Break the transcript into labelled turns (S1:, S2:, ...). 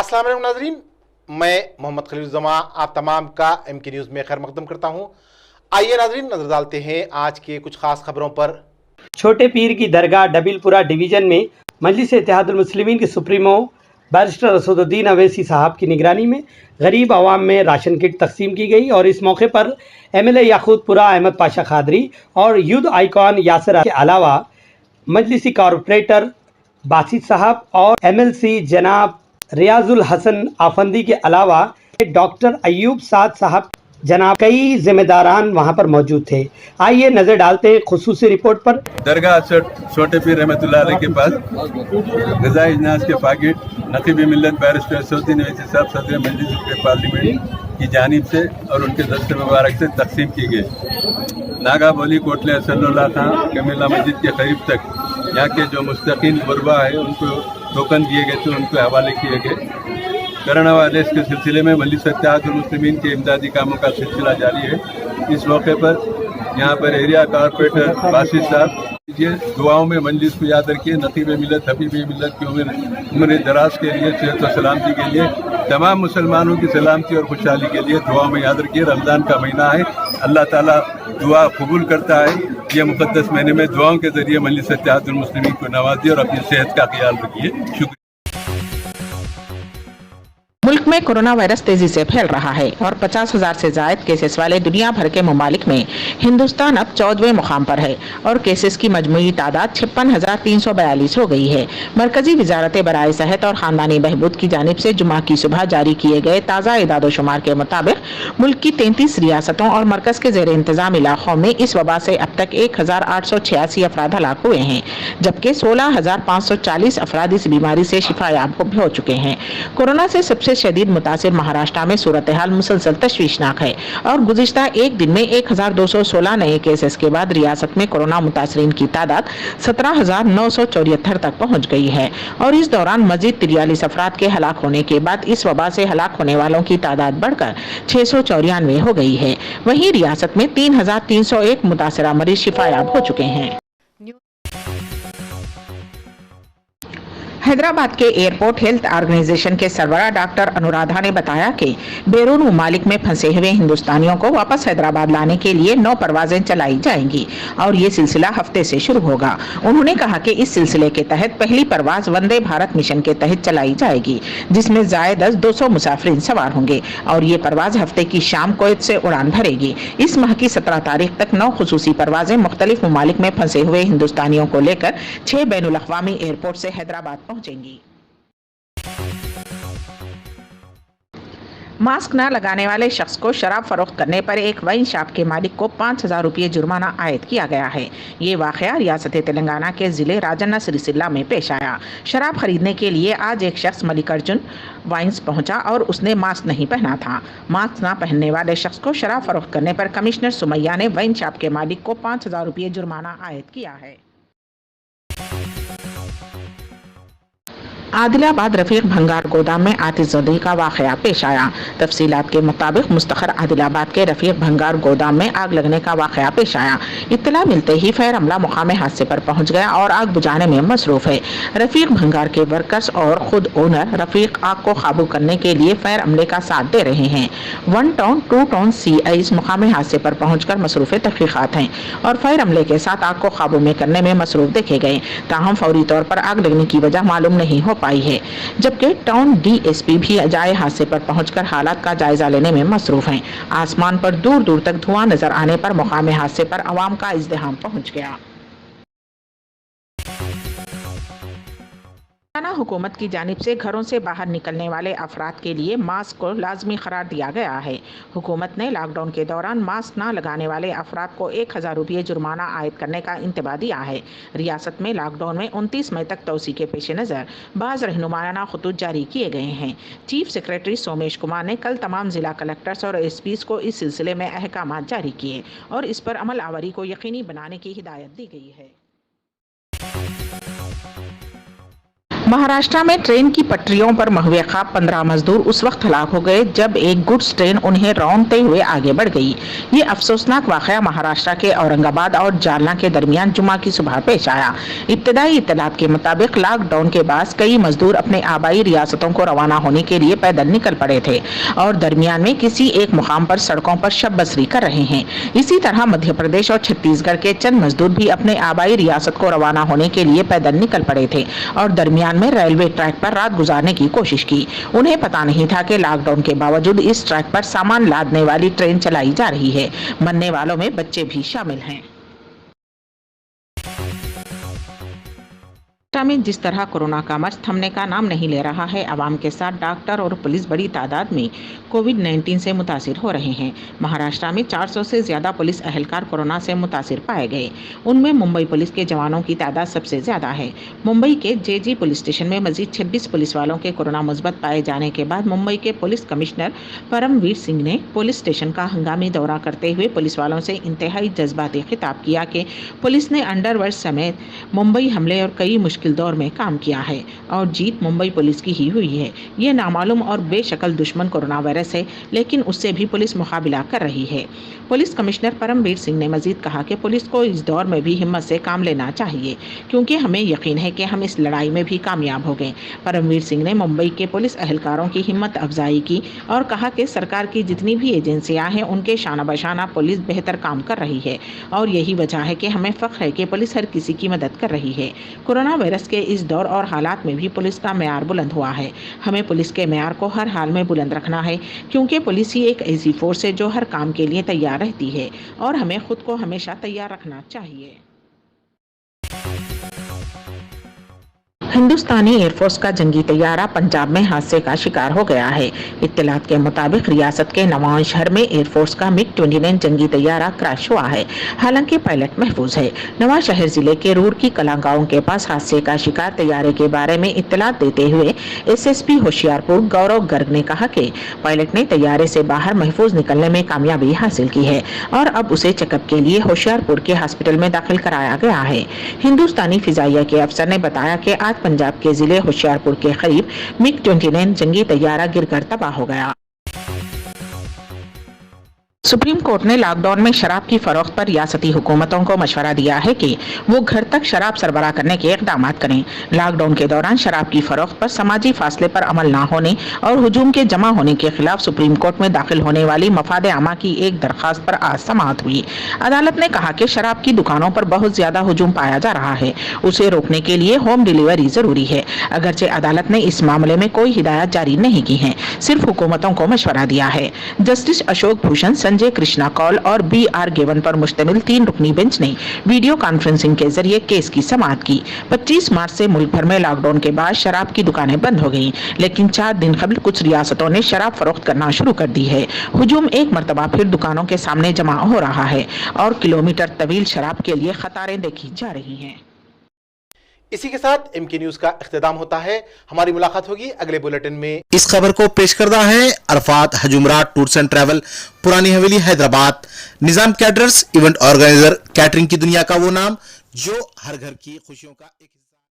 S1: अस्सलाम वालेकुम नाज़रीन, मैं मोहम्मद खलील जमा आप तमाम का MK न्यूज़ में खैर मकदम करता हूँ। आइए नाज़रीन नजर डालते हैं आज के कुछ खास खबरों पर।
S2: छोटे पीर की दरगाह डबीलपुरा डिवीज़न में मजलिस इत्तेहादुल मुस्लिमीन के सुप्रीमो बैरिस्टर असदुद्दीन अवैसी साहब की निगरानी में गरीब आवाम में राशन किट तकसीम की गई और इस मौके पर MLA याकूतपुरा अहमद पाशा खादरी और यूथ आइकॉन यासिर के अलावा मजलिसी कॉरपोरेटर बासित साहब और MLC जनाब रियाजुल हसन आफंदी के अलावा डॉक्टर अयूब साद साहब जनाब कई जिम्मेदारान वहां पर मौजूद थे। आइए नजर डालते हैं खुसूसी रिपोर्ट पर।
S3: दरगाह छोटे पीर रहमतुल्लाह अलैह के पास गज़ाई इजनास के पाकिट नकीब मिल्लत बैरिस्टर असदुद्दीन अवैसी साहब सदर मजलिस पार्लियामेंट की जानिब से और उनके दस्ते मुबारक से तकसीम की गई। नागा बोली कोटले असदुल्लाह खां कमिला मस्जिद के करीब तक यहाँ के जो मुस्तकीन गुरबा है उनको टोकन दिए गए थे, उनको हवाले किए गए। करना वाले इसके सिलसिले में मजलिस इत्तेहादुल मुस्लिमीन के इमदादी कामों का सिलसिला जारी है। इस मौके पर यहाँ पर एरिया कॉरपोरेटर बासित साहब दुआओं में मजलिस को याद रखिए। नकीब मिल्लत हबीब मिल्लत की उम्र दराज के लिए, सेहत और सलामती के लिए, तमाम मुसलमानों की सलामती और खुशहाली के लिए दुआओं में याद रखिए। रमज़ान का महीना है, अल्लाह ताला दुआ कबूल करता है। ये मुक़द्दस महीने में दुआओं के ज़रिए मजलिस इत्तेहादुल मुस्लिमीन को नवाजिए और अपनी सेहत का ख्याल रखिए। शुक्रिया।
S4: मुल्क में कोरोना वायरस तेजी से फैल रहा है और 50,000 से ज्यादा केसेस वाले दुनिया भर के ममालिक में हिंदुस्तान अब 14वें मुकाम पर है और केसेस की मजमूई तादाद 56,342 हो गई है। मरकजी वजारत बराए सेहत और खानदानी बहबूद की जानिब से जुमा की सुबह जारी किए गए ताज़ा इदाद-ओ-शुमार के मुताबिक मुल्क की 33 रियासतों और मरकज के जेर इंतजाम इलाकों में इस वबा से अब तक 1,886 अफराद हलाक हुए हैं, जबकि 16,540 अफराद इस बीमारी से शिफायाब हो चुके हैं। कोरोना से सबसे शदीद मुतासिर महाराष्ट्र में सूरत हाल मुसलसल तशवीशनाक है और गुज़िश्ता एक दिन में 1,216 नए केसेस के बाद रियासत में कोरोना मुतासरीन की तादाद 17,974 तक पहुंच गई है और इस दौरान मजीद 43 अफराद के हलाक होने के बाद इस वबा से हलाक होने वालों की तादाद बढ़कर 694 हो गई है। वहीं रियासत में 3,301 मुतासरा मरीज शिफायाब हो चुके हैं। हैदराबाद के एयरपोर्ट हेल्थ ऑर्गेनाइजेशन के सरबराह डॉक्टर अनुराधा ने बताया कि बैरून ममालिक में फंसे हुए हिंदुस्तानियों को वापस हैदराबाद लाने के लिए 9 परवाजें चलाई जाएंगी और ये सिलसिला हफ्ते से शुरू होगा। उन्होंने कहा कि इस सिलसिले के तहत पहली परवाज वंदे भारत मिशन के तहत चलाई जाएगी, जिसमें ज़ायद 200 मुसाफिरीन सवार होंगे और ये परवाज हफ्ते की शाम कोयत से उड़ान भरेगी। इस माह की 17 तारीख तक 9 खुसूसी परवाजें मुख्तलिफ ममालिक में फंसे हुए हिंदुस्तानियों को लेकर 6 बैनुल अक़वामी एयरपोर्ट से हैदराबाद पहुंचेंगी। मास्क न लगाने वाले शख्स को शराब फरोख्त करने पर एक वाइन शॉप के मालिक को 5,000 रुपये जुर्माना आयद किया गया है। ये वाक़या रियासत तेलंगाना के ज़िले राजन्ना सिरिसिल्ला में पेश आया। शराब खरीदने के लिए आज एक शख्स मल्लिकार्जुन वाइन्स पहुंचा और उसने मास्क नहीं पहना था। मास्क न पहनने वाले शख्स को शराब फरोख्त करने पर कमिश्नर सुमैया ने वाइन शॉप के मालिक को 5,000 रुपये जुर्माना आयद किया है। आदिलाबाद रफीक भंगार गोदाम में आतिशज़दी का वाक़या पेश आया। तफसीलात के मुताबिक मुस्तखर आदिलाबाद के रफीक भंगार गोदाम में आग लगने का वाक़या पेश आया। इत्तला मिलते ही फायर अमला मुकाम हादसे पर पहुंच गया और आग बुझाने में मसरूफ़ है। रफीक भंगार के वर्कर्स और खुद ओनर रफीक आग को काबू करने के लिए फायर अमले का साथ दे रहे हैं। 1 टाउन 2 टाउन CIs मुकाम हादसे पर पहुंचकर मसरूफ़ तहक़ीक़ात हैं और फायर अमले के साथ आग को काबू में करने में मसरूफ़ देखे गए। ताहम फौरी तौर पर आग लगने की वजह मालूम नहीं हो पाई है, जबकि टाउन DSP भी जाए हादसे पर पहुंचकर हालात का जायजा लेने में मसरूफ हैं। आसमान पर दूर दूर तक धुआं नजर आने पर मुकाम हादसे पर अवाम का इज़्दिहाम पहुंच गया। हुकूमत की जानिब से घरों से बाहर निकलने वाले अफराद के लिए मास्क को लाजमी करार दिया गया है। हुकूमत ने लॉकडाउन के दौरान मास्क न लगाने वाले अफराद को 1,000 रुपये जुर्माना आयद करने का इंतबा दिया है। रियासत में लॉकडाउन में 29 मई तक तोसी के पेश नज़र बाज़ रहनुमाना खतूत जारी किए गए हैं। चीफ सेक्रेटरी सोमेश कुमार ने कल तमाम ज़िला कलेक्टर्स और SPs को इस सिलसिले में अहकाम जारी किए और इस पर अमल आवरी को यकीनी बनाने की हिदायत दी गई है। महाराष्ट्र में ट्रेन की पटरियों पर महुए खाब 15 मजदूर उस वक्त हलाक हो गए जब एक गुड्स ट्रेन उन्हें रौंदते हुए आगे बढ़ गई। ये अफसोसनाक वाकया महाराष्ट्र के औरंगाबाद और जालना के दरमियान जुमा की सुबह पेश आया। इब्तदाई इत्तलात के मुताबिक लॉकडाउन के बाद कई मजदूर अपने आबाई रियासतों को रवाना होने के लिए पैदल निकल पड़े थे और दरमियान में किसी एक मुकाम पर सड़कों पर शब बसरी कर रहे हैं। इसी तरह मध्य प्रदेश और छत्तीसगढ़ के चंद मजदूर भी अपने आबाई रियासत को रवाना होने के लिए पैदल निकल पड़े थे और दरमियान में रेलवे ट्रैक पर रात गुजारने की कोशिश की। उन्हें पता नहीं था कि लॉकडाउन के बावजूद इस ट्रैक पर सामान लादने वाली ट्रेन चलाई जा रही है। मरने वालों में बच्चे भी शामिल हैं। में जिस तरह कोरोना का मर्ज थमने का नाम नहीं ले रहा है, आवाम के साथ डॉक्टर और पुलिस बड़ी तादाद में कोविड-19 से मुतासिर हो रहे हैं। महाराष्ट्र में 400 से ज्यादा पुलिस अहलकार कोरोना से मुतासिर पाए गए। उनमें मुंबई पुलिस के जवानों की तादाद सबसे ज्यादा है। मुंबई के जेजी पुलिस स्टेशन में मजीद 26 पुलिस वालों के कोरोना मुस्बत पाए जाने के बाद मुंबई के पुलिस कमिश्नर परमवीर सिंह ने पुलिस स्टेशन का हंगामी दौरा करते हुए पुलिस वालों से इंतहाई जज्बाती खिताब किया कि पुलिस ने अंडरवर्ल्ड समेत मुंबई हमले और कई मुश्किल दौर में काम किया है और जीत मुंबई पुलिस की ही हुई है। ये नामालूम और बेशकल दुश्मन कोरोना वायरस है, लेकिन उससे भी पुलिस मुकाबला कर रही है। पुलिस कमिश्नर परमवीर सिंह ने मजीद कहा कि पुलिस को इस दौर में भी हिम्मत से काम लेना चाहिए, क्योंकि हमें यकीन है कि हम इस लड़ाई में भी कामयाब हो गए। परमवीर सिंह ने मुंबई के पुलिस अहलकारों की हिम्मत अफजाई की और कहा कि सरकार की जितनी भी एजेंसियां हैं उनके शाना बशाना पुलिस बेहतर काम कर रही है और यही वजह है कि हमें फख्र है कि पुलिस हर किसी की मदद कर रही है। कोरोना वायरस के इस दौर और हालात में भी पुलिस का मेयार बुलंद हुआ है। हमें पुलिस के मेयार को हर हाल में बुलंद रखना है, क्योंकि पुलिस ही एक ऐसी फोर्स है जो हर काम के लिए तैयार रहती है और हमें खुद को हमेशा तैयार रखना चाहिए। हिंदुस्तानी एयरफोर्स का जंगी तैयारा पंजाब में हादसे का शिकार हो गया है। इत्तलात के मुताबिक रियासत के नवान शहर में एयरफोर्स का MiG-29 जंगी तैयारा क्रैश हुआ है। हालांकि पायलट महफूज है। नवां शहर जिले के रूड़की कला गांव के पास हादसे का शिकार तैयारे के बारे में इत्तलात देते हुए SSP होशियारपुर गौरव गर्ग ने कहा कि पायलट ने तैयारे से बाहर महफूज निकलने में कामयाबी हासिल की है और अब उसे चेकअप के लिए होशियारपुर के हॉस्पिटल में दाखिल कराया गया है। हिंदुस्तानी फिजाइया के अफसर ने बताया कि आज पंजाब के जिले होशियारपुर के करीब MiG-29 जंगी तैयारा गिरकर तबाह हो गया। सुप्रीम कोर्ट ने लॉकडाउन में शराब की फरोख्त पर रियासती हुकूमतों को मशवरा दिया है कि वो घर तक शराब सरबराह करने के इक़दाम करें। लॉकडाउन के दौरान शराब की फरोख्त पर समाजी फासले पर अमल न होने और हुजूम के जमा होने के खिलाफ सुप्रीम कोर्ट में दाखिल होने वाली मफाद आमा की एक दरखास्त पर आज समाअत हुई। अदालत ने कहा कि शराब की दुकानों पर बहुत ज्यादा हुजूम पाया जा रहा है, उसे रोकने के लिए होम डिलीवरी जरूरी है। अगरचे अदालत ने इस मामले में कोई हिदायत जारी नहीं की है, सिर्फ हुकूमतों को मशवरा दिया है। जस्टिस अशोक भूषण, संजय कृष्णा कौल और BR गेवन पर मुश्तमिल 3 रुकनी बेंच ने वीडियो कॉन्फ्रेंसिंग के जरिए केस की समाअत की। 25 मार्च से मुल्क भर में लॉकडाउन के बाद शराब की दुकानें बंद हो गईं, लेकिन 4 दिन कबल कुछ रियासतों ने शराब फरोख्त करना शुरू कर दी है। हुजूम एक मरतबा फिर दुकानों के सामने जमा हो रहा है और किलोमीटर तवील शराब के लिए कतारें देखी जा रही हैं।
S1: इसी के साथ MK न्यूज का इख्तिताम होता है। हमारी मुलाकात होगी अगले बुलेटिन में।
S5: इस खबर को पेश करता है अरफात हजुमरात टूर्स एंड ट्रैवल, पुरानी हवेली, हैदराबाद। निजाम कैटरर्स, इवेंट ऑर्गेनाइजर, कैटरिंग की दुनिया का वो नाम जो हर घर की खुशियों का एक